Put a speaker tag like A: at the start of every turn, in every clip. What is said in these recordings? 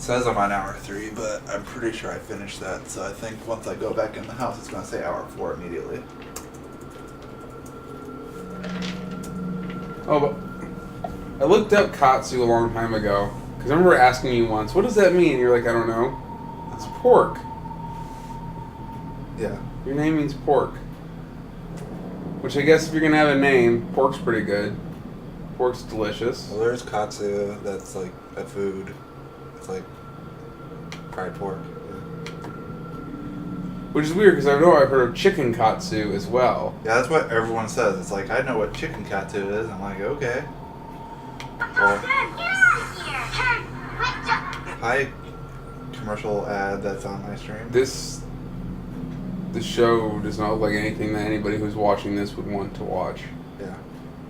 A: It says I'm on hour 3, but I'm pretty sure I finished that, so I think once I go back in the house, it's going to say hour 4 immediately.
B: Oh, but I looked up katsu a long time ago, because I remember asking you once, what does that mean? You're like, I don't know. It's pork.
A: Yeah.
B: Your name means pork. Which I guess if you're going to have a name, pork's pretty good. Pork's delicious.
A: Well, there's katsu that's like a food. It's like fried pork.
B: Which is weird, because I know I've heard of chicken katsu as well.
A: Yeah, that's what everyone says. It's like, I know what chicken katsu is. I'm like, okay. Well, hi, commercial ad that's on my stream.
B: This show does not look like anything that anybody who's watching this would want to watch.
A: Yeah.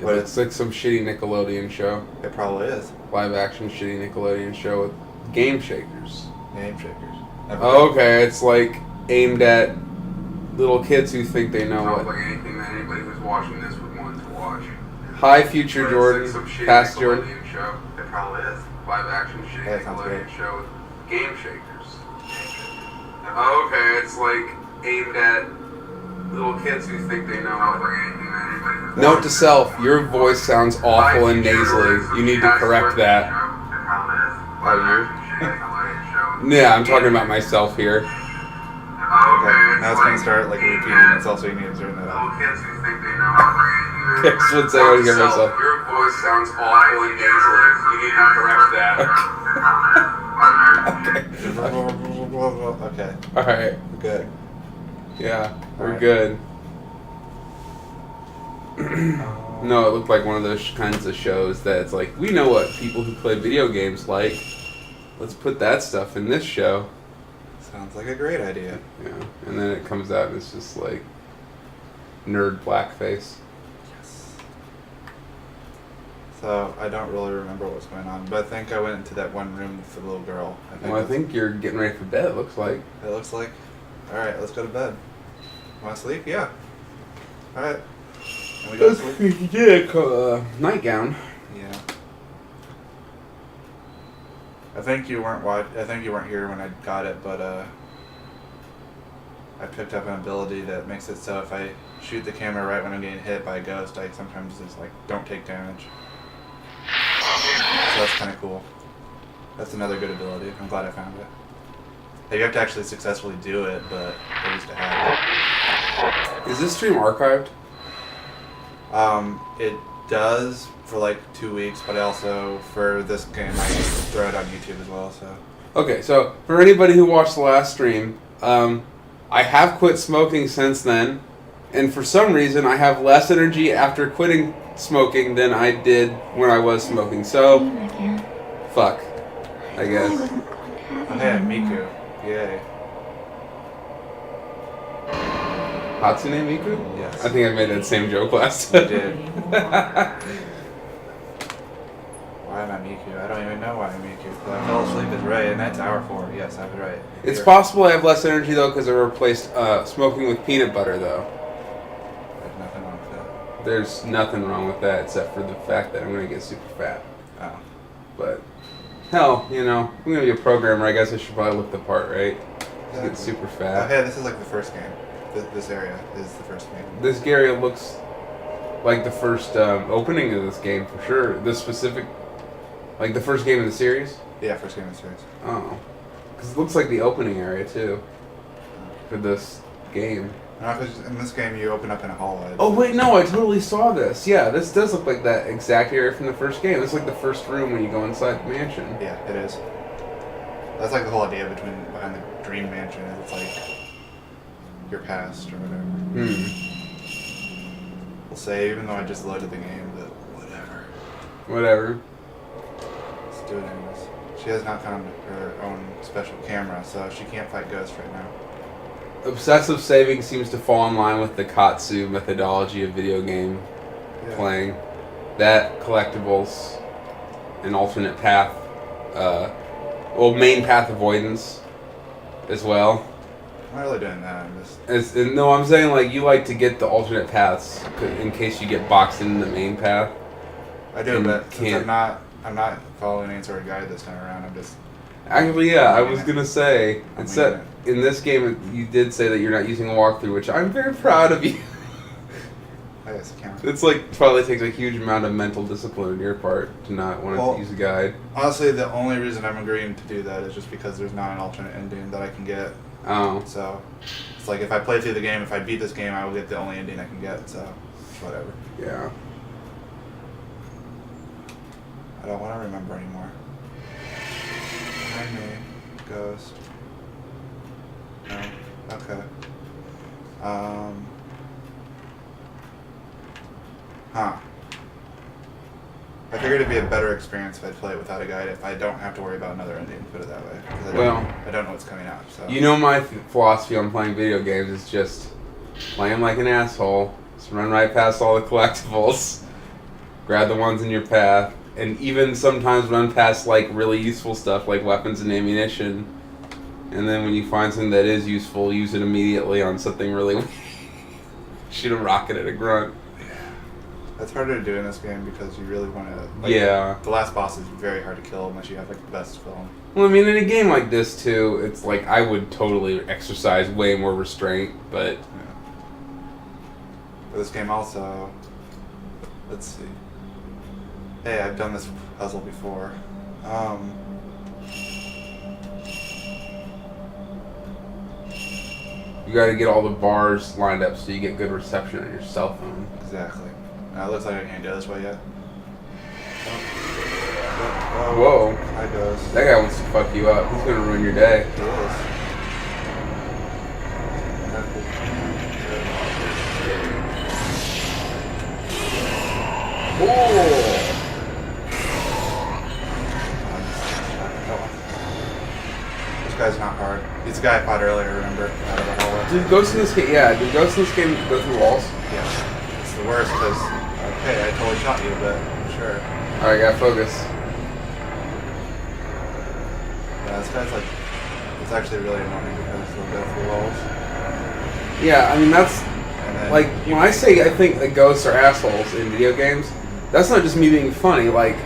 B: It looks like some shitty Nickelodeon show.
A: It probably is.
B: Live action shitty Nickelodeon show with Game Shakers.
A: Game Shakers.
B: Oh, okay, it's like aimed at little kids who think they know what. Like anything that anybody who's watching this would want to watch. Hi, future Jordan. Past Jordan. Show.
A: It probably is.
B: Live action shitty
A: Nickelodeon
B: show with Game Shakers. Oh, okay, it's like aimed at little kids who think they know what. Like anything that anybody. Note to self: your voice sounds awful and nasally. You need to correct that.
A: Oh, you?
B: Yeah, I'm talking about myself here.
A: Okay, now it's going to start like repeating itself, so you need to turn that off.
B: That's what I want to get myself. Your voice sounds awful and nasally. You need to correct that.
A: Okay.
B: Alright.
A: Good.
B: Yeah, we're
A: Alright.
B: good. No, it looked like one of those kinds of shows that it's like, we know what people who play video games like. Let's put that stuff in this show.
A: Sounds like a great idea.
B: Yeah, and then it comes out and it's just like nerd blackface.
A: Yes. So I don't really remember what was going on, but I think I went into that one room with the little girl.
B: Well, I think you're getting ready for bed, it looks like.
A: It looks like. Alright, let's go to bed. Want to sleep? Yeah. Alright. Can we go to sleep?
B: Yeah, nightgown.
A: Yeah. I think you weren't here when I got it, but I picked up an ability that makes it so if I shoot the camera right when I'm getting hit by a ghost, I sometimes just like don't take damage. So that's kind of cool. That's another good ability. I'm glad I found it. You have to actually successfully do it, but at least I have it.
B: Is this stream archived?
A: It does for like 2 weeks, but also for this game I throw it on YouTube as well. So.
B: Okay, so for anybody who watched the last stream, I have quit smoking since then, and for some reason I have less energy after quitting smoking than I did when I was smoking. So, fuck, I guess.
A: Okay, Miku. Yay.
B: Hatsune Miku?
A: Yes.
B: I think I made that same joke last time.
A: You did. Why am I Miku? I don't even know why I'm Miku. I fell asleep is right, and that's hour 4. Yes, I was right.
B: It's possible I have less energy though because I replaced smoking with peanut butter though.
A: There's nothing wrong with that.
B: There's nothing wrong with that except for the fact that I'm going to get super fat.
A: Oh.
B: But, hell, you know, I'm going to be a programmer. I guess I should probably look the part, right? Just get super fat.
A: Okay, this is like the first game. This area is the first game.
B: This area looks like the first opening of this game for sure. This specific, like the first game of the series?
A: Yeah, first game of the series.
B: Oh. Because it looks like the opening area too for this game.
A: No, because in this game you open up in a hallway.
B: Oh wait, no, I totally saw this. Yeah, this does look like that exact area from the first game. This is like the first room when you go inside the mansion.
A: Yeah, it is. That's like the whole idea behind the Dream Mansion. It's like your past or whatever. We'll say, even though I just loaded the game, but whatever.
B: Whatever.
A: Let's do it anyways. She has not found her own special camera, so she can't fight ghosts right now.
B: Obsessive saving seems to fall in line with the Katsu methodology of video game playing. That, collectibles, an alternate path, main path avoidance as well.
A: I'm not really doing that. I'm just...
B: No, I'm saying like you like to get the alternate paths in case you get boxed in the main path.
A: I do, but since I'm not following any sort of guide this time around, I'm just
B: Actually, yeah, I was gonna say,
A: I
B: it's
A: mean
B: that in this game you did say that you're not using a walkthrough, which I'm very proud of you.
A: I guess it counts.
B: It's like probably takes a huge amount of mental discipline on your part to not want
A: Well,
B: to use a guide.
A: Honestly, the only reason I'm agreeing to do that is just because there's not an alternate ending that I can get.
B: Oh,
A: So it's like if I play through the game, if I beat this game, I will get the only ending I can get. So whatever.
B: yeah.
A: I don't want to remember anymore. Behind me, ghost. No. Okay. Huh. I figured it'd be a better experience if I play it without a guide. If I don't have to worry about another ending, put it that way. 'Cause I don't know what's coming out. So.
B: You know my philosophy on playing video games is just play 'em like an asshole. Just run right past all the collectibles. Grab the ones in your path. And even sometimes run past like really useful stuff like weapons and ammunition. And then when you find something that is useful, use it immediately on something really shoot a rocket at a grunt.
A: That's harder to do in this game because you really want to.
B: Yeah.
A: The last boss is very hard to kill unless you have like the best film.
B: Well, I mean, in a game like this too, it's like I would totally exercise way more restraint, but
A: Yeah. For this game also, let's see. Hey, I've done this puzzle before.
B: you got to get all the bars lined up so you get good reception on your cell phone.
A: Exactly. Now it looks like I can't go this way yet.
B: Whoa.
A: Hi, Ghost.
B: That guy wants to fuck you up. He's gonna ruin your day.
A: He is.
B: Cool.
A: This guy's not hard. He's the guy I fought earlier, remember? Out of the hallway.
B: Did ghosts in this game? Yeah. Did ghosts in this game go through walls?
A: Yeah. It's the worst because, okay, I totally shot you, but sure.
B: All right, got focus.
A: Yeah, this guy's like, it's actually really annoying because he'll go through walls.
B: Yeah, I mean that's
A: And then
B: like when I say I think that ghosts are assholes in video games. That's not just me being funny. Like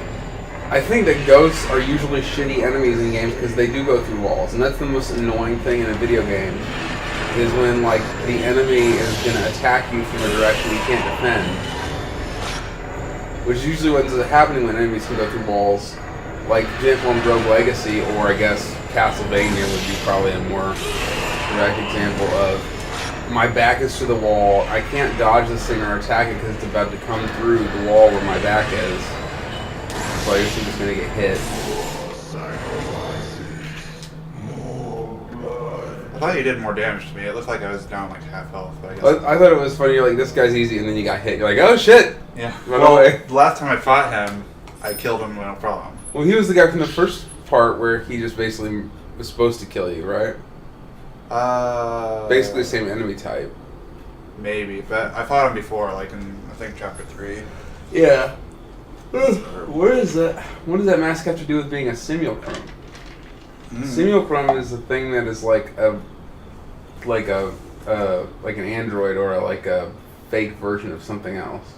B: I think that ghosts are usually shitty enemies in games because they do go through walls, and that's the most annoying thing in a video game. Is when like the enemy is gonna attack you from a direction you can't defend. Which is usually what ends up happening when enemies can go through walls. Like, for example, in Rogue Legacy, or I guess Castlevania would be probably a more direct example of my back is to the wall, I can't dodge this thing or attack it because it's about to come through the wall where my back is. So I guess I'm just going to get hit.
A: I thought you did more damage to me. It looked like I was down like half health, but I guess.
B: I thought it was funny, you're like, this guy's easy, and then you got hit. You're like, oh shit!
A: Yeah.
B: Run
A: Well,
B: away.
A: the last time I fought him, I killed him no problem.
B: Well, he was the guy from the first part where he just basically was supposed to kill you, right? Basically the same enemy type.
A: Maybe, but I fought him before, like in I think chapter 3.
B: Yeah. Where is that? What does that mask have to do with being a simulacrum? Simulacrum is a thing that is like an android or like a fake version of something else.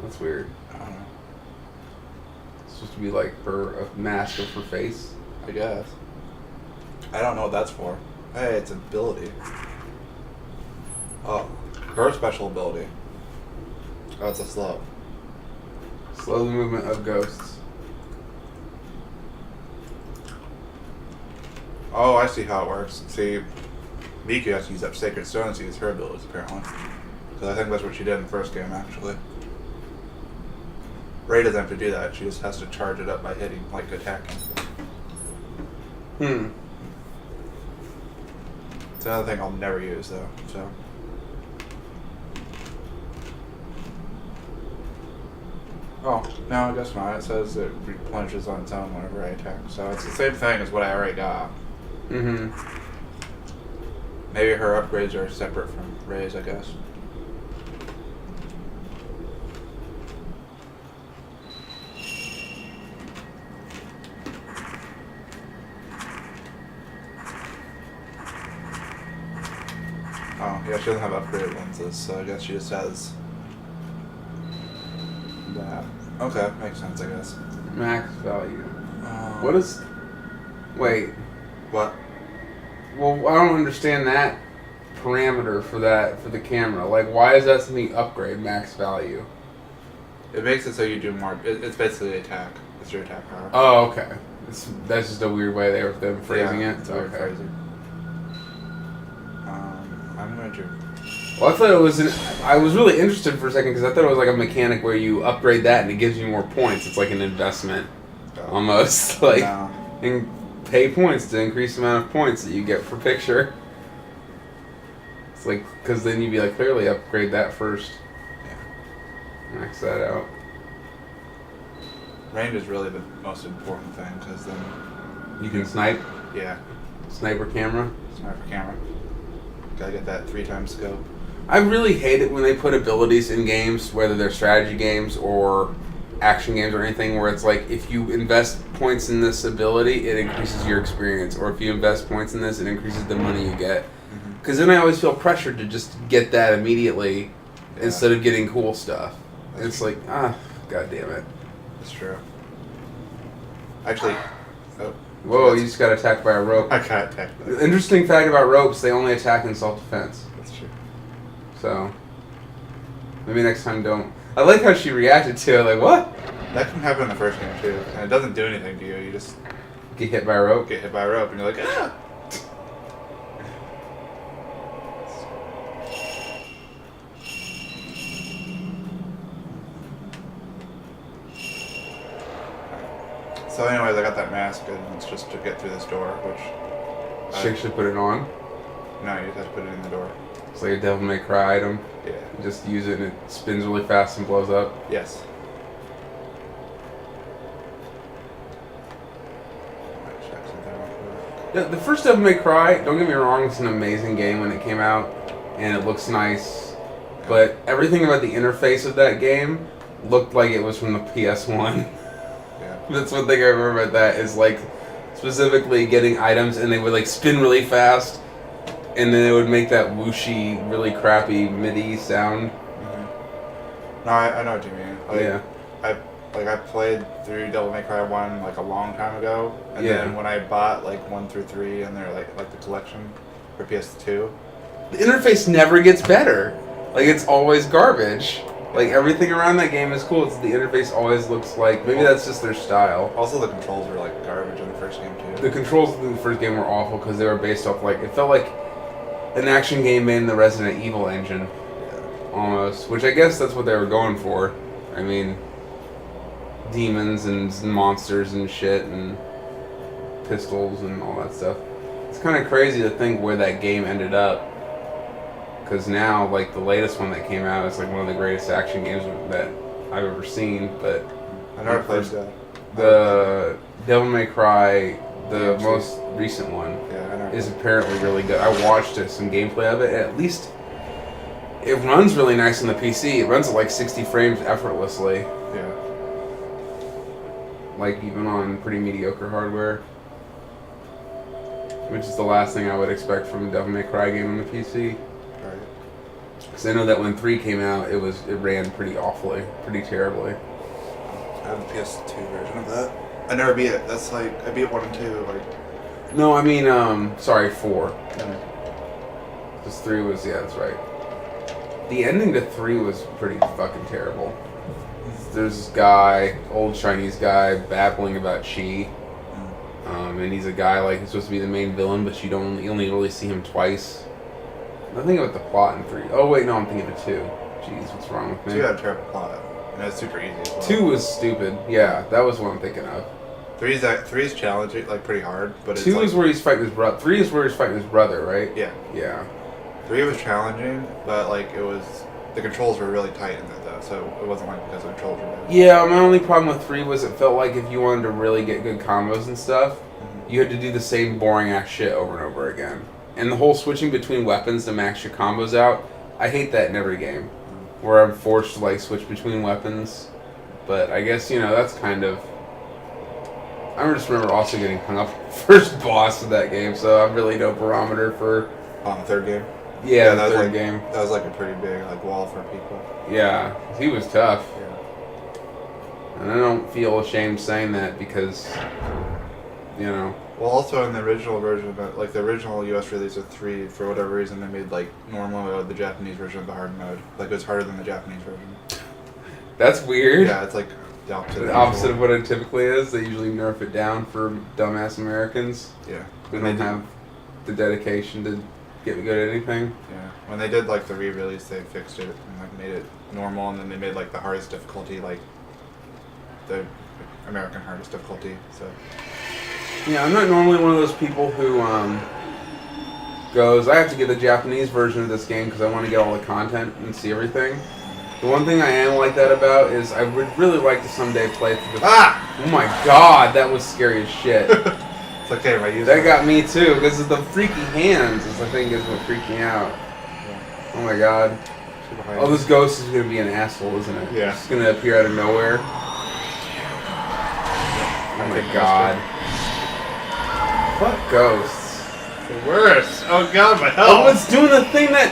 B: That's weird.
A: I don't know.
B: It's supposed to be like a mask of her face.
A: I guess. I don't know what that's for. Hey, it's ability. Oh, her special ability. Oh, it's a slow.
B: Slow the movement of ghosts.
A: Oh, I see how it works. See, Miku has to use up Sacred Stone to use her abilities, apparently. Because I think that's what she did in the first game, actually. Rey doesn't have to do that. She just has to charge it up by hitting, like attacking. It's another thing I'll never use, though, so... Oh, no, I guess not. It says it replenishes on its own whenever I attack. So it's the same thing as what I already got.
B: Mm-hmm.
A: Maybe her upgrades are separate from Rey's, I guess. Oh, yeah, she doesn't have upgraded lenses, so I guess she just has that. Okay, makes sense, I guess.
B: Max value.
A: Um,
B: What is... Wait.
A: What?
B: Well, I don't understand that parameter for the camera. Like, why is that something you upgrade max value?
A: It makes it so you do more. It's basically attack. It's your attack power.
B: Oh, okay. That's just a weird way they were them phrasing it.
A: It's a weird phrasing. I'm going to.
B: Well, I thought it was. I was really interested for a second because I thought it was like a mechanic where you upgrade that and it gives you more points. It's like an investment, almost like, and pay points to increase the amount of points that you get per picture. It's like because then you'd be like clearly upgrade that first. Yeah. Max that out.
A: Range is really the most important thing because then
B: you can snipe.
A: Yeah.
B: Sniper camera.
A: Sniper camera. Gotta get that 3x scope.
B: I really hate it when they put abilities in games, whether they're strategy games or action games or anything, where it's like if you invest points in this ability, it increases your experience, or if you invest points in this, it increases the money you get. Because then I always feel pressured to just get that immediately instead of getting cool stuff. It's like, god damn it.
A: That's true. Actually,
B: whoa, you just got attacked by a rope.
A: I got attacked.
B: Interesting fact about ropes, they only attack in self-defense.
A: That's true.
B: So, maybe next time don't. I like how she reacted to it, like, what?
A: That can happen in the first game too, and it doesn't do anything to you. You just
B: get hit by a rope.
A: Get hit by a rope, and you're like, ah! So anyways, I got that mask, and it's just to get through this door, which...
B: She should put it on?
A: No, you just have to put it in the door.
B: It's like a Devil May Cry item?
A: Yeah.
B: You just use it and it spins really fast and blows up?
A: Yes.
B: Yeah, the first Devil May Cry, don't get me wrong, it's an amazing game when it came out, and it looks nice, but everything about the interface of that game looked like it was from the PS1. That's one thing I remember about that is like specifically getting items and they would like spin really fast and then it would make that whooshy, really crappy MIDI sound.
A: Mm-hmm. No, I know what you mean. Like, I played through Devil May Cry 1 like a long time ago, and then when I bought like 1 through 3 and they're like the collection for PS2,
B: the interface never gets better. Like it's always garbage. Like, everything around that game is cool. It's the interface always looks like... Maybe that's just their style.
A: Also, the controls were, like, garbage in the first game, too.
B: The controls in the first game were awful because they were based off, like... It felt like an action game made in the Resident Evil engine. Yeah. Almost. Which I guess that's what they were going for. I mean... Demons and monsters and shit and... pistols and all that stuff. It's kind of crazy to think where that game ended up. Because now, like, the latest one that came out is, like, one of the greatest action games that I've ever seen, but...
A: I never played that.
B: The Devil May Cry, the most recent one, is apparently really good. I watched some gameplay of it, and at least it runs really nice on the PC. It runs at, like, 60 frames effortlessly.
A: Yeah.
B: Like, even on pretty mediocre hardware. Which is the last thing I would expect from a Devil May Cry game on the PC. Because I know that when 3 came out, it ran pretty awfully, pretty terribly.
A: I have a PS2 version of that. I never beat it. That's like, I beat 1 and 2, like...
B: No, I mean, 4. Because 3 was, that's right. The ending to 3 was pretty fucking terrible. There's this guy, old Chinese guy, babbling about Chi. And he's a guy, like, he's supposed to be the main villain, but you only really see him twice. I'm thinking about the plot in 3. Oh, wait, no, I'm thinking of 2. Jeez, what's wrong with me?
A: 2 had a terrible plot. And it's super easy as well.
B: 2 was stupid. Yeah, that was what I'm thinking of.
A: 3 is challenging, like, pretty hard, but it's
B: 2 is where he's fighting his brother. 3 is where he's fighting his brother, right?
A: Yeah.
B: Yeah.
A: 3 was challenging, but, like, the controls were really tight in it, though, so it wasn't, like, because the controls were bad.
B: Yeah, my only problem with 3 was it felt like if you wanted to really get good combos and stuff, you had to do the same boring-ass shit over and over again. And the whole switching between weapons to max your combos out, I hate that in every game. Where I'm forced to, like, switch between weapons. But I guess, that's kind of... I just remember also getting hung up on the first boss of that game, so I'm really no barometer for...
A: On the third game?
B: Yeah, the third game.
A: That was, like, a pretty big, like, wall for people.
B: Yeah, he was tough.
A: Yeah.
B: And I don't feel ashamed saying that because... you know.
A: Well, also in the original version, like the original US release of 3, for whatever reason, they made like normal mode the Japanese version of the hard mode. Like it was harder than the Japanese version.
B: That's weird.
A: Yeah, it's like the opposite.
B: The opposite of what it typically is. They usually nerf it down for dumbass Americans.
A: Yeah.
B: Who don't have the dedication to get good at anything.
A: Yeah. When they did like the re-release, they fixed it and like made it normal, and then they made like the hardest difficulty like the American hardest difficulty. So.
B: Yeah, I'm not normally one of those people who goes, I have to get the Japanese version of this game because I want to get all the content and see everything. The one thing I am like that about is I would really like to someday play through the...
A: Ah!
B: Oh my god, that was scary as shit.
A: It's okay, right?
B: That got me too, because the freaky hands is the thing is what freaked me out. Yeah. Oh my god. Oh, this ghost is going to be an asshole, isn't it?
A: Yeah.
B: It's going to appear out of nowhere. Oh my god. Fuck ghosts.
A: The worst. Oh god, my health.
B: Oh, it's doing the thing that...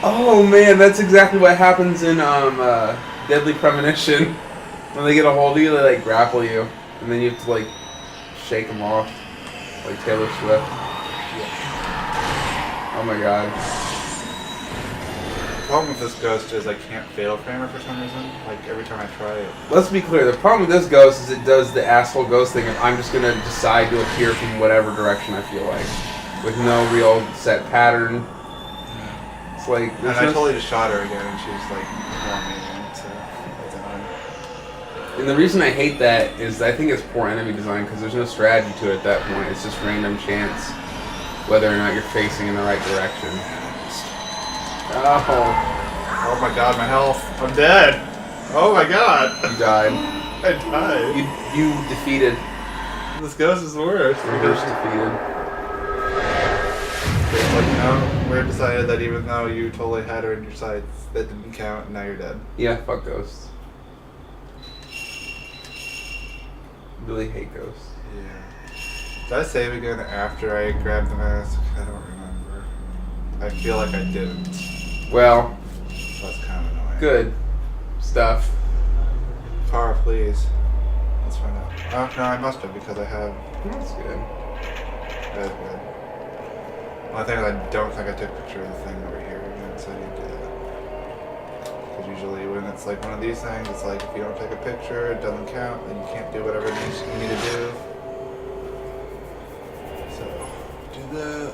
B: Oh man, that's exactly what happens in Deadly Premonition. When they get a hold of you, they like grapple you, and then you have to like shake them off, like Taylor Swift. Oh my god.
A: The problem with this ghost is I can't fatal frame her for some reason. Like every time I try it.
B: Let's be clear, the problem with this ghost is it does the asshole ghost thing if I'm just gonna decide to appear from whatever direction I feel like. With no real set pattern. It's like...
A: And I totally just shot her again and she was like more amazing, so that's annoying.
B: And the reason I hate that is I think it's poor enemy design because there's no strategy to it at that point. It's just random chance whether or not you're facing in the right direction.
A: Oh my god, my health. I'm dead. Oh my god.
B: You died.
A: I died.
B: You defeated.
A: This ghost is the worst.
B: Reverse defeated.
A: It's like, no, we've decided that even though you totally had her in your sights, that didn't count, and now you're dead.
B: Yeah, fuck ghosts. Really hate ghosts.
A: Yeah. Did I save again after I grabbed the mask? I don't remember. I feel like I didn't.
B: Well,
A: That's kind of annoying.
B: good stuff.
A: Power, please. Let's find out. Oh, no, I must have because I have.
B: That's good.
A: That's good. One thing is I don't think I took a picture of the thing over here, and so you do that. Because usually when it's like one of these things, it's like if you don't take a picture, it doesn't count, then you can't do whatever it needs you need to do. So, do that.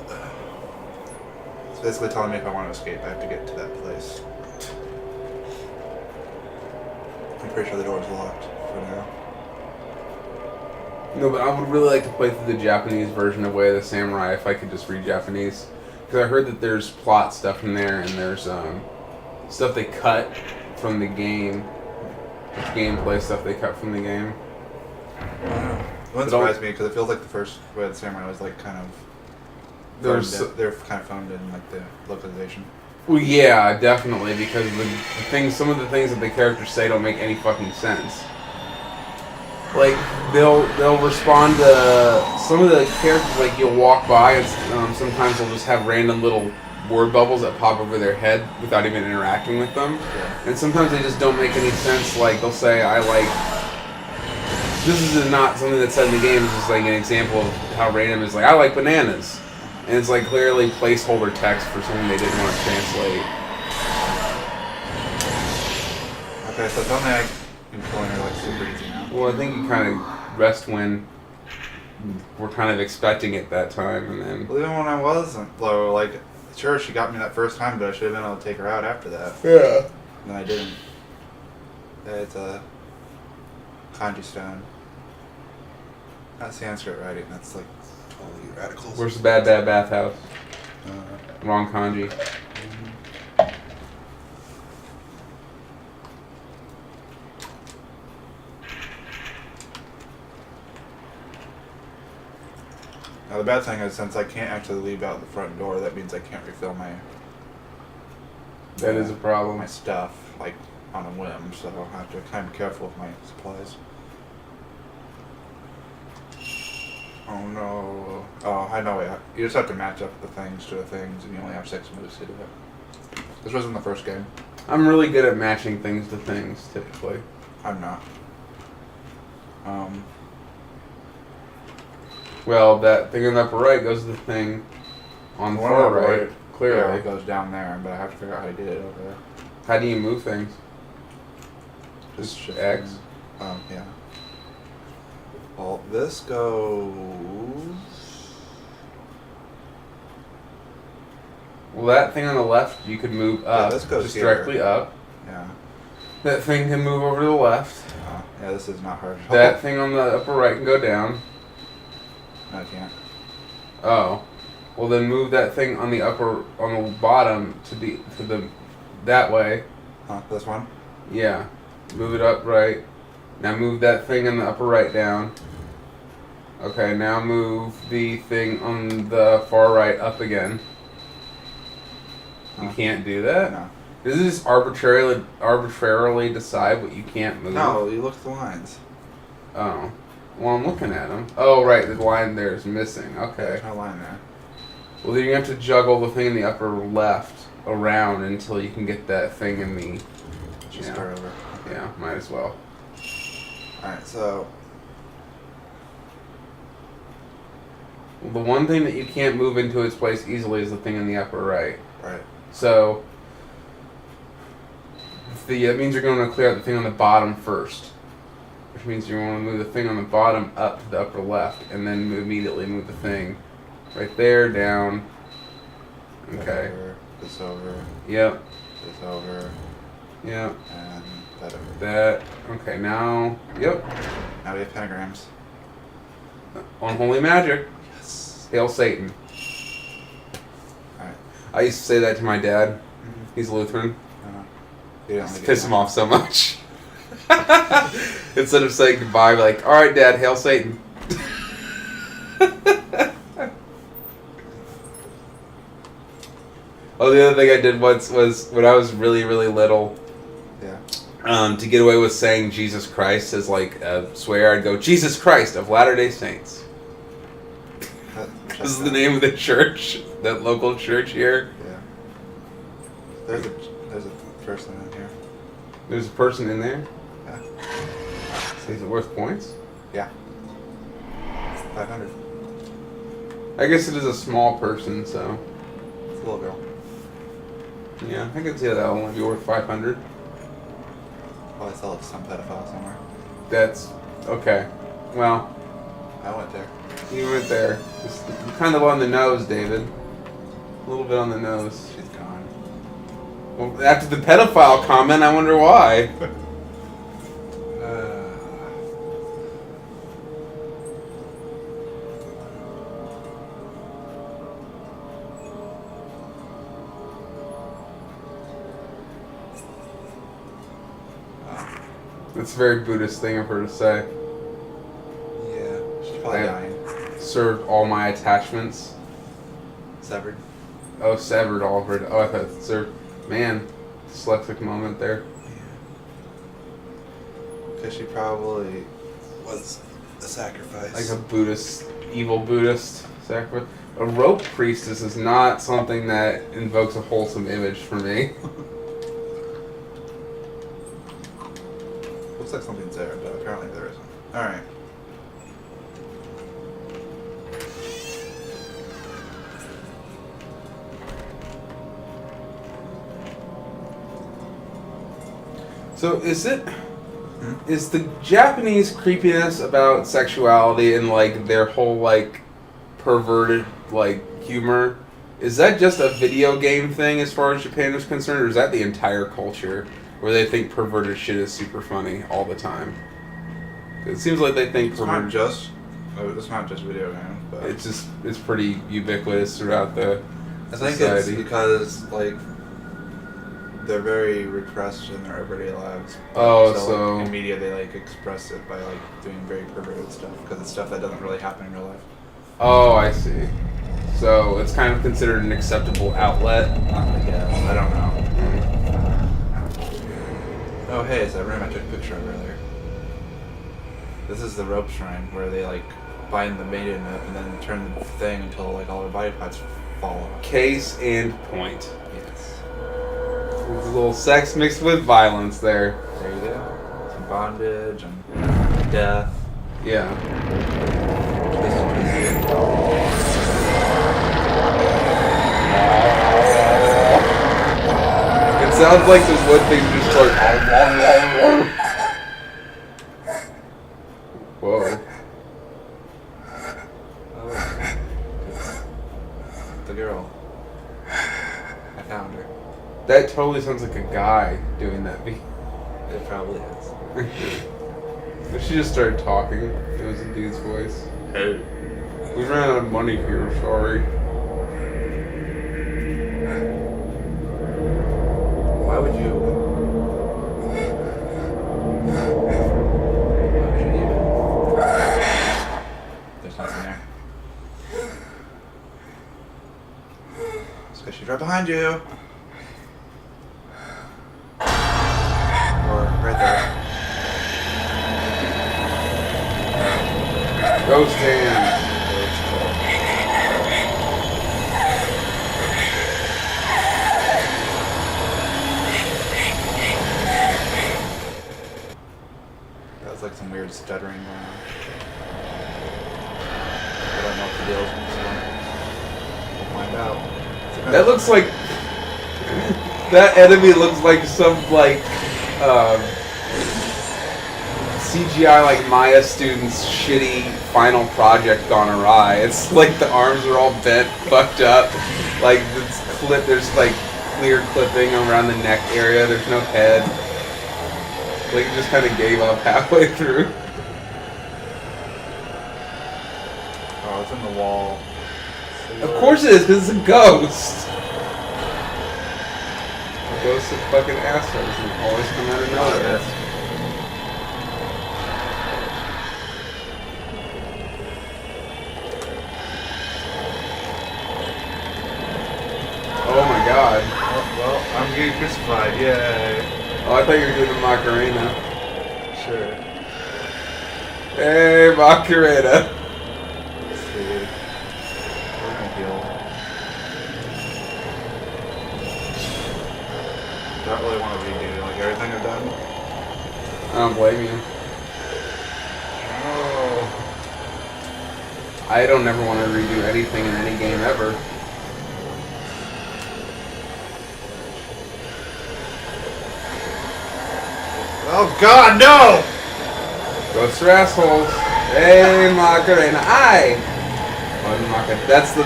A: It's basically telling me if I want to escape, I have to get to that place. I'm pretty sure the door's locked for now.
B: No, but I would really like to play through the Japanese version of Way of the Samurai if I could just read Japanese. Because I heard that there's plot stuff in there and there's stuff they cut from the game. Gameplay stuff they cut from the game.
A: It wouldn't surprise me because it feels like the first Way of the Samurai was like kind of... They're kind of found in like the localization.
B: Well, yeah, definitely, because some of the things that the characters say don't make any fucking sense. Like they'll respond to some of the characters. Like you'll walk by, and sometimes they'll just have random little word bubbles that pop over their head without even interacting with them.
A: Yeah.
B: And sometimes they just don't make any sense. Like they'll say, "I like." This is not something that's said in the game. It's just like an example of how random it is. Like I like bananas, and it's like clearly placeholder text for something they didn't want to translate.
A: Okay, so tell me I can kill her like super easy now.
B: Well, I think you kind of rest when we're kind of expecting it that time, and then...
A: Well, even when I wasn't, though, like, sure, she got me that first time, but I should have been able to take her out after that.
B: Yeah.
A: And I didn't. It's a kanji stone. Not Sanskrit writing, that's like totally radical.
B: Where's the bad bathhouse? Wrong kanji.
A: Now the bad thing is, since I can't actually leave out the front door, that means I can't refill my...
B: That is a problem.
A: My stuff, like, on a whim, so I'll have to kind of be careful with my supplies. Oh no. Oh, I know, yeah. You just have to match up the things to the things, and you only have 6 moves to do it. This wasn't the first game.
B: I'm really good at matching things to things, typically.
A: I'm not.
B: Well, that thing on the upper right goes to the thing on the
A: one
B: far
A: on the
B: right.
A: right,
B: Clearly.
A: Yeah, it goes down there, but I have to figure out how to get it over there.
B: How do you move things?
A: Just shift
B: X?
A: Yeah. Well, this goes...
B: Well, that thing on the left, you could move up.
A: this goes
B: just
A: here.
B: directly up.
A: Yeah.
B: That thing can move over to the left.
A: Yeah, this is not hard.
B: That thing on the upper right can go down.
A: No, I can't.
B: Oh. Well, then move that thing on the bottom to the that way.
A: Huh, this one?
B: Yeah. Move it up right. Now move that thing on the upper right down. Okay, now move the thing on the far right up again. You can't do that?
A: No.
B: Does it just arbitrarily decide what you can't move?
A: No, you look at the lines.
B: Oh. Well, I'm looking at them. Oh, right, the line there is missing. Okay.
A: There's no line there.
B: Well, then you have to juggle the thing in the upper left around until you can get that thing in the...
A: Just start over.
B: Yeah, might as well.
A: Alright, so...
B: Well, the one thing that you can't move into its place easily is the thing in the upper right.
A: Right.
B: So... that means you're going to clear out the thing on the bottom first. Which means you want to move the thing on the bottom up to the upper left, and then immediately move the thing right there, down. Okay.
A: This over.
B: Yep.
A: This over.
B: Yep.
A: And that over.
B: That. Okay, now. Yep.
A: Now we have pentagrams.
B: Unholy magic.
A: Yes.
B: Hail Satan.
A: Alright.
B: I used to say that to my dad.
A: Mm-hmm.
B: He's Lutheran.
A: It's
B: Piss him off so much. Instead of saying goodbye, be like, alright, Dad, hail Satan. Oh, the other thing I did once was when I was really, really little.
A: Yeah.
B: To get away with saying Jesus Christ as like a swear, I'd go, Jesus Christ of Latter-day Saints. This is the name of the church, that local church here.
A: Yeah. There's a person in here.
B: There's a person in there?
A: Yeah.
B: Is it worth points?
A: Yeah. 500.
B: I guess it is a small person, so...
A: It's a little girl.
B: Yeah, I can see that will only be worth 500.
A: Probably sell it to some pedophile somewhere.
B: That's... okay. Well,
A: I went there.
B: you went there. It's kind of on the nose, David. A little bit on the nose.
A: She's gone.
B: Well, after the pedophile comment, I wonder why. It's a very Buddhist thing of her to say.
A: Yeah, she's probably dying.
B: Served all my attachments.
A: Severed.
B: Oh, severed all of her. Oh, I thought it served. Man, dyslexic moment there.
A: Because she probably was a sacrifice.
B: Like a Buddhist, evil Buddhist sacrifice. A rope priestess is not something that invokes a wholesome image for me.
A: Looks like something's there, but apparently there isn't. Alright.
B: So is the Japanese creepiness about sexuality and like their whole like perverted like humor, is that just a video game thing as far as Japan is concerned, or is that the entire culture where they think perverted shit is super funny all the time? It seems like they think
A: it's not just video games, but
B: it's pretty ubiquitous throughout the
A: society. It's because like they're very repressed in their everyday lives.
B: Oh,
A: so like, in media they like express it by like doing very perverted stuff because it's stuff that doesn't really happen in real life.
B: Oh, I see. So it's kind of considered an acceptable outlet.
A: I guess. I don't know. Oh, hey, it's that room I took a picture of earlier. This is the rope shrine where they like bind the maiden up and then turn the thing until like all her body parts fall off.
B: Case and point.
A: Yes.
B: There's a little sex mixed with violence there.
A: There you go. Some bondage and death.
B: Yeah.
A: This is
B: sounds like the wood thing just like. Whoa.
A: Oh, the girl. I found her.
B: That totally sounds like a guy doing that beat.
A: It probably is.
B: If she just started talking, it was a dude's voice.
A: Hey.
B: We ran out of money here, sorry.
A: Why would you? There's nothing there. It's because she's right behind you. Or right there.
B: Ghost hand.
A: That was like some weird stuttering going on. I don't know what the deal is, so we'll find out.
B: That looks like that enemy looks like some like CGI like Maya students' shitty final project gone awry. It's like the arms are all bent, fucked up. Like there's like clear clipping around the neck area. There's no head. Like it just kind of gave up halfway through.
A: Oh, it's in the wall.
B: Of course it is, because it's a ghost. Ghosts are fucking assholes and always come out of nowhere. Oh my god.
A: Well, I'm getting crucified, yay.
B: Oh, I thought you were doing the Macarena.
A: Sure.
B: Hey, Macarena.
A: Let's see. We're gonna heal. Don't really want to redo like everything I've done.
B: I don't blame you.
A: Oh.
B: I don't ever want to redo anything in any game ever.
A: Oh God, no!
B: Ghosts are assholes. Hey, Macarena. Aye. That's the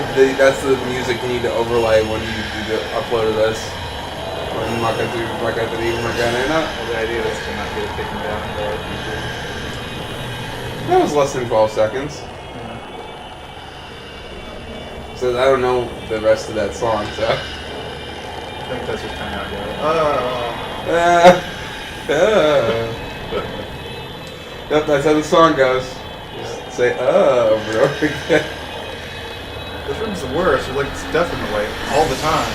B: music you need to overlay when you do the upload of this. Macarena.
A: The idea is to not get it taken down by YouTube.
B: That was less than 12 seconds.
A: Yeah.
B: So I don't know the rest of that song, so.
A: I think that's just kind of
B: Yep, that's how the song goes.
A: Yeah.
B: Say, over and over again.
A: This room's the worst. There's like stuff in the way all the time.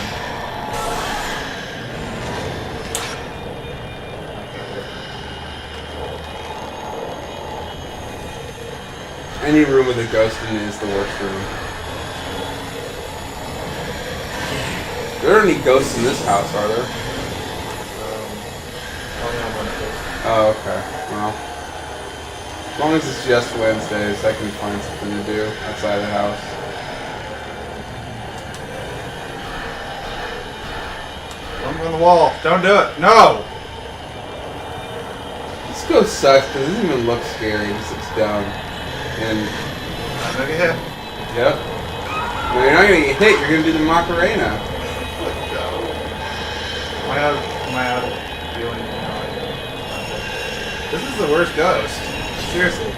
B: Any room with a ghost in it is the worst room. There aren't any ghosts in this house, are there?
A: Only on Wednesdays.
B: Oh, okay. Well, as long as it's just Wednesdays, I can find something to do outside the house.
A: Don't go on the wall. Don't do it. No!
B: This ghost sucks because it doesn't even look scary. It just looks dumb. And,
A: I'm gonna get hit.
B: yep. No, you're not going to get hit. You're going to do the Macarena.
A: Let's go. Am I out of feeling? No, this is the worst ghost. Seriously. I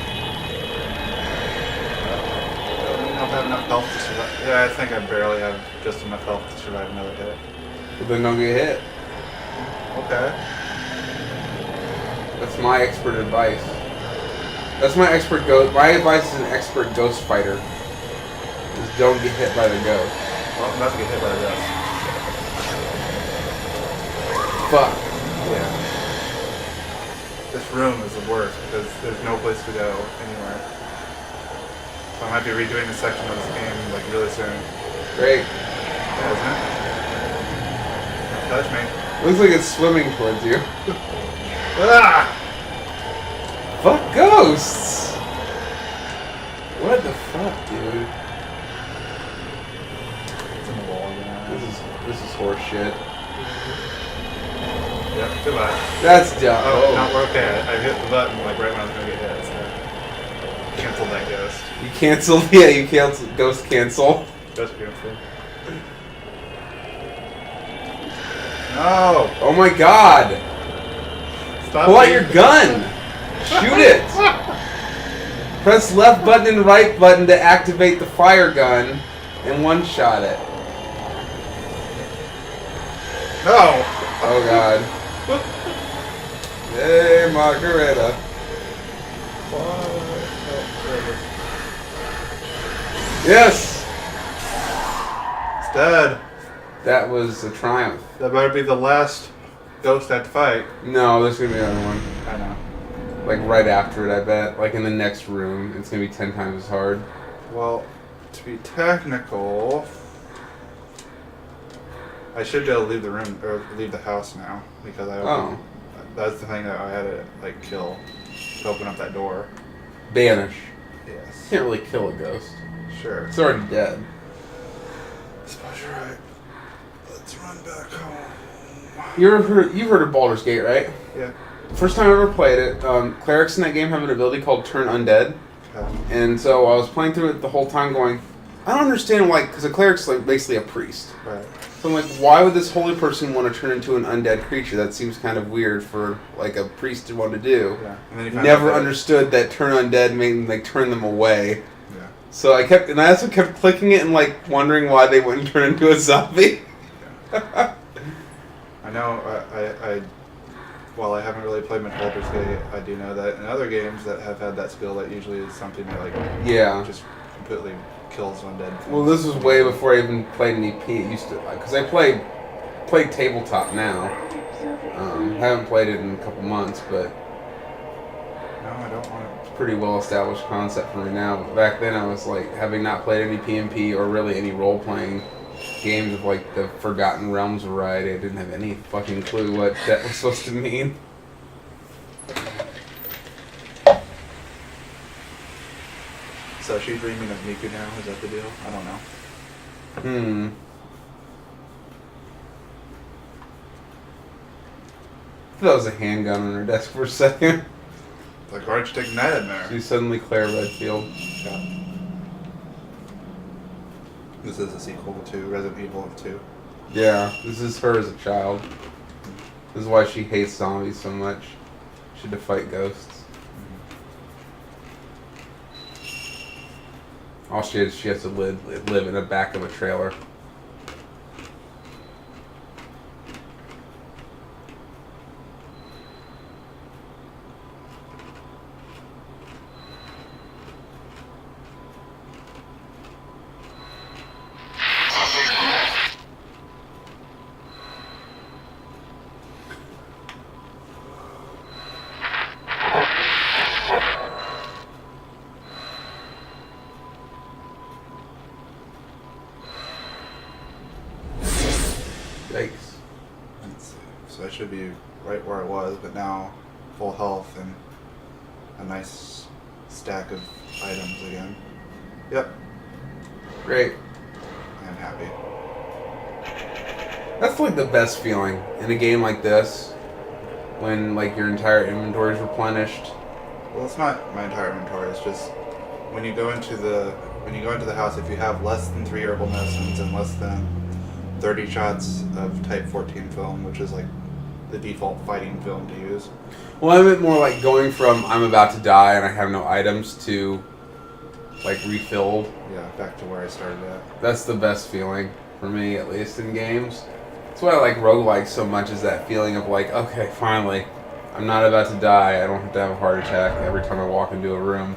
A: don't even know if I have enough health to survive. Yeah, I think I barely have just enough health to survive another hit.
B: But then don't get hit.
A: Okay.
B: That's my expert advice. That's my expert ghost. My advice as an expert ghost fighter is don't get hit by the ghost.
A: Well, I'm about to get hit by the ghost.
B: Fuck.
A: Yeah. This room is the worst because there's no place to go anywhere. So I might be redoing a section of this game like really soon.
B: Great.
A: Yeah, isn't it? Don't touch me.
B: Looks like it's swimming towards you.
A: Ah!
B: Fuck ghosts! What the fuck, dude?
A: It's in the wall again.
B: This is horse shit.
A: Yep, goodbye.
B: That's dumb.
A: Oh, not okay. I hit the button like right when I was gonna get hit. So canceled that ghost.
B: You cancel? Yeah, you cancel. Ghost cancel.
A: Ghost cancel. No!
B: Oh my god!
A: Stop
B: Pull out
A: being-
B: your gun! Shoot it! Press left button and right button to activate the fire gun and one-shot it.
A: No!
B: Oh god. Hey, Margareta. Yes!
A: It's dead.
B: That was a triumph.
A: That better be the last ghost I have to fight.
B: No, there's gonna be another one.
A: I know.
B: Like right after it, I bet. Like in the next room. It's gonna be 10 times as hard.
A: Well, to be technical, I should be able to leave the room or leave the house now because I opened. That's the thing that I had to like kill to open up that door.
B: Banish.
A: Yes.
B: Can't really kill a ghost.
A: Sure.
B: It's already dead.
A: I suppose you're right. Let's run back home.
B: You've heard of Baldur's Gate, right?
A: Yeah.
B: First time I ever played it, clerics in that game have an ability called Turn Undead.
A: Okay.
B: And so I was playing through it the whole time going, I don't understand why, because a cleric's like basically a priest.
A: Right.
B: So I'm like, why would this holy person want to turn into an undead creature? That seems kind of weird for like a priest to want to do.
A: Yeah. And then you find
B: Never
A: out that-
B: understood that turn undead made like turn them away.
A: Yeah.
B: So I also kept clicking it and like wondering why they wouldn't turn into a zombie.
A: I know. While I haven't really played much Baldur's Gate, I do know that in other games that have had that skill, that usually is something that like
B: Yeah.
A: just completely kills undead.
B: Well, this was way before I even played an EP. It used to, because I played tabletop now. Haven't played it in a couple months, but
A: No, I don't want
B: it's a pretty well established concept for me now. But back then, I was like, having not played any PMP or really any role playing games of like the Forgotten Realms variety, I didn't have any fucking clue what that was supposed to mean.
A: So is she dreaming of Miku now? Is that the deal? I don't know.
B: I thought that was a handgun on her desk for a second.
A: Like, why'd you take that in there?
B: She's suddenly Claire Redfield.
A: Yeah. This is a sequel to Resident Evil 2.
B: Yeah, this is her as a child. This is why she hates zombies so much. She had to fight ghosts. All she has to live in the back of a trailer. Yikes.
A: Let's see. So I should be right where I was, but now full health and a nice stack of items again. Yep,
B: Great.
A: I'm happy.
B: That's like the best feeling in a game like this, when like your entire inventory is replenished.
A: Well, it's not my entire inventory. It's just when you go into the house, if you have less than 3 herbal medicines and less than 30 shots of Type 14 film, which is like the default fighting film to use.
B: Well, I meant more like going from I'm about to die and I have no items to like refilled.
A: Yeah, back to where I started at.
B: That's the best feeling for me, at least in games. That's why I like roguelikes so much, is that feeling of like, okay, finally, I'm not about to die. I don't have to have a heart attack every time I walk into a room.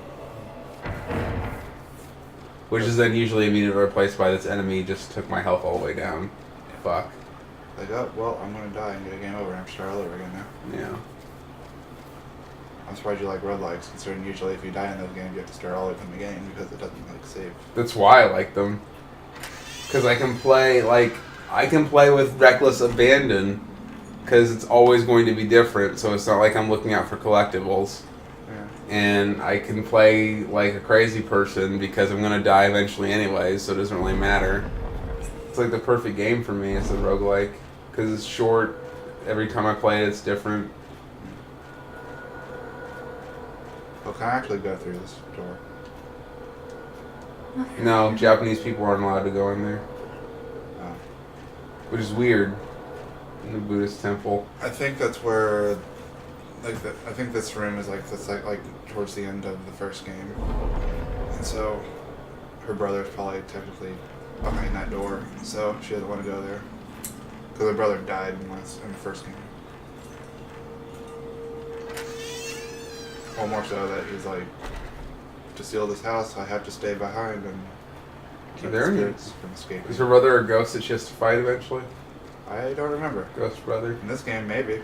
B: Which is then usually immediately replaced by this enemy just took my health all the way down. Fuck.
A: Like, oh, well, I'm gonna die and get a game over and have to start all over again now.
B: Yeah.
A: I'm surprised you like roguelikes, considering usually if you die in those games, you have to start all over from the game because it doesn't like save.
B: That's why I like them. Because I can play with reckless abandon, because it's always going to be different, so it's not like I'm looking out for collectibles.
A: Yeah.
B: And I can play like a crazy person because I'm going to die eventually anyways, so it doesn't really matter. It's like the perfect game for me as a roguelike, because it's short, every time I play it, it's different.
A: Well, can I actually go through this door?
B: No, Japanese people aren't allowed to go in there.
A: Oh.
B: Which is weird. In the Buddhist temple.
A: I think that's where, I think this room is like towards the end of the first game, and so her brother's probably technically behind that door, so she doesn't want to go there because her brother died in the first game. Well, more so that he's like, to steal this house, I have to stay behind and keep the kids from escaping.
B: Is her brother a ghost that she has to fight eventually?
A: I don't remember.
B: Ghost brother?
A: In this game, maybe.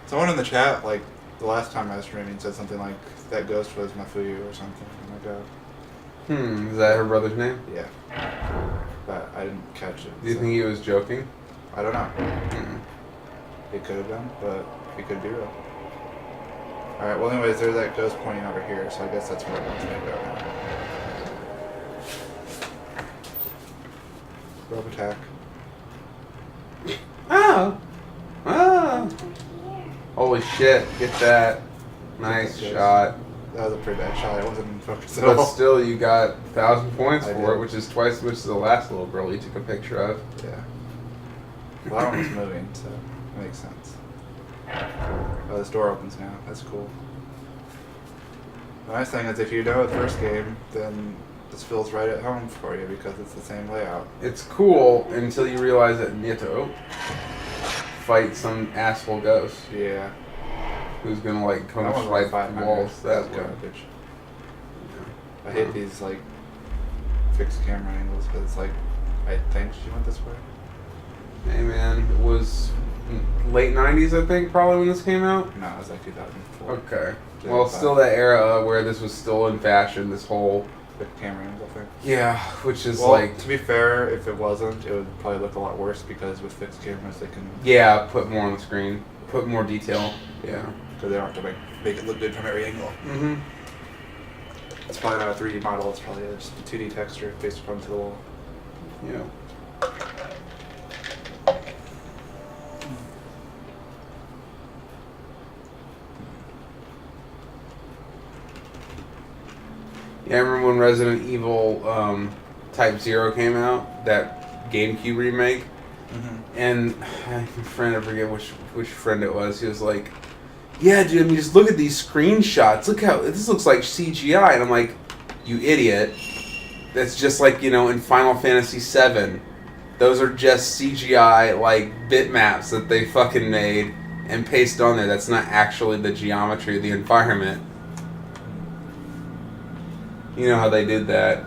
A: Someone in the chat, like, the last time I was streaming, said something like, that ghost was Mafuyu or something. Oh my god.
B: Is that her brother's name?
A: Yeah. But I didn't catch it.
B: Do you think he was joking?
A: I don't know. It could have been, but it could be real. Alright, well anyways, there's that ghost pointing over here, so I guess that's where it wants me to go now. Rope attack.
B: Oh! Oh! Holy shit, get that. Nice shot.
A: That was a pretty bad shot. I wasn't in focus at all.
B: But still, you got 1,000 points
A: I
B: for
A: did.
B: it, which is twice as much as the last little girl you took a picture of.
A: Yeah. Well, that one was moving, so it makes sense. Oh, this door opens now. That's cool. The nice thing is if you know the first game, then this feels right at home for you because it's the same layout.
B: It's cool until you realize that you have to fight some asshole ghost
A: Yeah.
B: who's gonna like come
A: That one's
B: swipe
A: like 500.
B: walls. That's
A: That's
B: good.
A: garbage. I hate these like fixed camera angles because it's like, I think she went this way.
B: Hey man, it was late 90s I think probably when this came out.
A: No, it was like 2004.
B: Okay.
A: Yeah,
B: Well, still that era where this was still in fashion, this whole...
A: Fixed camera angles, I think.
B: Yeah, which is
A: Well,
B: like...
A: to be fair, if it wasn't, it would probably look a lot worse because with fixed cameras they can...
B: Yeah, put more on the screen. Put more detail. Yeah.
A: So they don't have to make it look good from every angle.
B: Mm-hmm.
A: It's probably not a 3D model, it's probably just a 2D texture based upon the wall.
B: Yeah. Yeah, I remember when Resident Evil Type 0 came out, that GameCube remake, and my friend, I forget which friend it was, he was like, yeah, dude, I mean, just look at these screenshots, look how, this looks like CGI, and I'm like, you idiot, that's just like, you know, in Final Fantasy VII, those are just CGI, like, bitmaps that they fucking made and pasted on there, that's not actually the geometry of the environment. You know how they did that?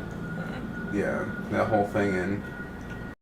B: Yeah, that whole thing in